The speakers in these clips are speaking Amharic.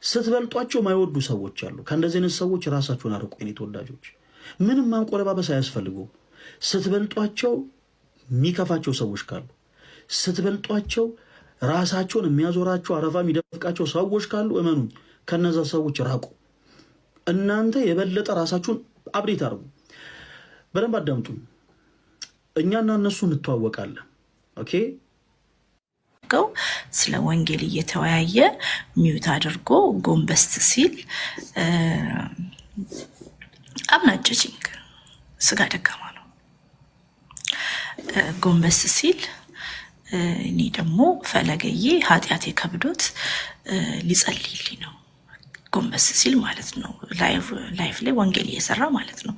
ስትበልጧቸው ማይወዱ ሰዎች አሉ። ከእንደዚህ አይነት ሰዎች ራሳችሁን አርቁ የኔ ተወዳጆች። ምንም ማንቆለባበስ አያስፈልጉም። ስትበልጧቸው የሚከፋቸው ሰዎች ካሉ፣ ስትበልጧቸው ራሳቸውን የሚያዞራቸው አረፋ የሚደፍቃቸው ሰዎች ካሉ እመኑኝ ከነዛ ሰዎች ራቁ። እናንተ የበለጠ ራሳችሁን አብዴት አርጉ። በደንብ አዳምጡ። እኛና እነሱ እንተዋወቃለን። ኦኬ ስለ ወንጌል እየተወያየ ሚውት አድርጎ ጎንበስ ሲል አምናጨችኝ። ስጋ ደካማ ነው። ጎንበስ ሲል እኔ ደግሞ ፈለገዬ ኃጢአቴ ከብዶት ሊጸልይልኝ ነው። ጎንበስ ሲል ማለት ነው። ላይፍ ላይ ወንጌል እየሰራ ማለት ነው።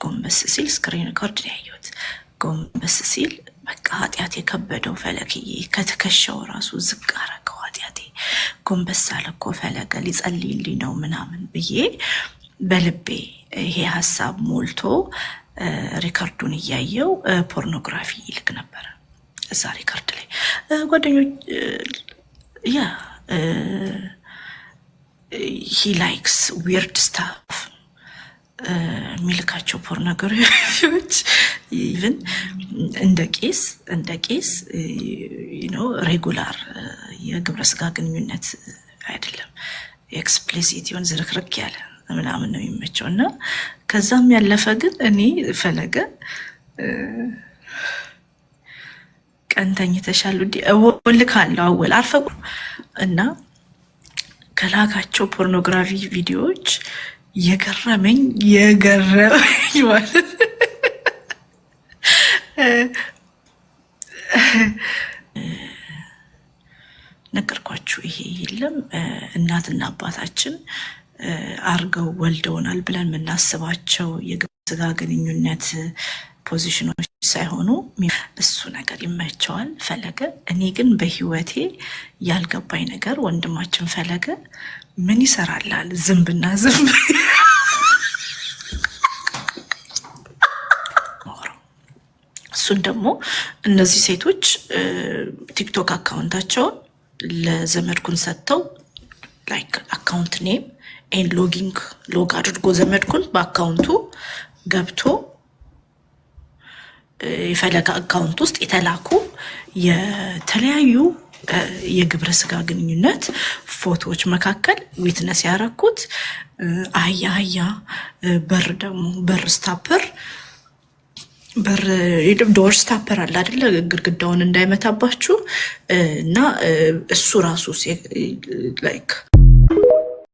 ጎንበስ ሲል ስክሪን ሪኮርድ ያየሁት። ጎንበስ ሲል በቃ ኃጢአቴ ከበደው ፈለግዬ ከትከሻው ራሱ ዝቅ አረገው ኃጢአቴ። ጎንበስ አለ እኮ ፈለገ ሊጸልይልኝ ነው ምናምን ብዬ በልቤ ይሄ ሀሳብ ሞልቶ ሪከርዱን እያየው ፖርኖግራፊ ይልክ ነበረ እዛ ሪከርድ ላይ ጓደኞች ያ he likes weird stuff ሚልካቸው ፖርኖግራፊዎች ኢቭን እንደ ቄስ ሬጉላር የግብረ ስጋ ግንኙነት አይደለም፣ ኤክስፕሊሲት ይሆን ዝርክርክ ያለ ምናምን ነው የሚመቸው። እና ከዛም ያለፈ ግን እኔ ፈለገ ቀንተኝ ተሻሉ ወልካለው አወል አርፈቁ እና ከላካቸው ፖርኖግራፊ ቪዲዮዎች የገረመኝ ማለት ነገርኳችሁ። ይሄ የለም እናትና አባታችን አርገው ወልደውናል ብለን የምናስባቸው የግብረ ስጋ ግንኙነት ፖዚሽኖች ሳይሆኑ እሱ ነገር ይመቸዋል ፈለገ። እኔ ግን በህይወቴ ያልገባኝ ነገር ወንድማችን ፈለገ ምን ይሰራላል? ዝንብና ዝንብ እሱን ደግሞ እነዚህ ሴቶች ቲክቶክ አካውንታቸውን ለዘመድኩን ሰጥተው ላይክ አካውንት ኔም ኤን ሎግ አድርጎ ዘመድኩን በአካውንቱ ገብቶ የፈለገ አካውንት ውስጥ የተላኩ የተለያዩ የግብረ ስጋ ግንኙነት ፎቶዎች መካከል ዊትነስ ያረኩት አህያ በር ደግሞ ዶር ስታፐር አለ አይደለ? ግድግዳውን እንዳይመታባችሁ እና እሱ ራሱ ላይክ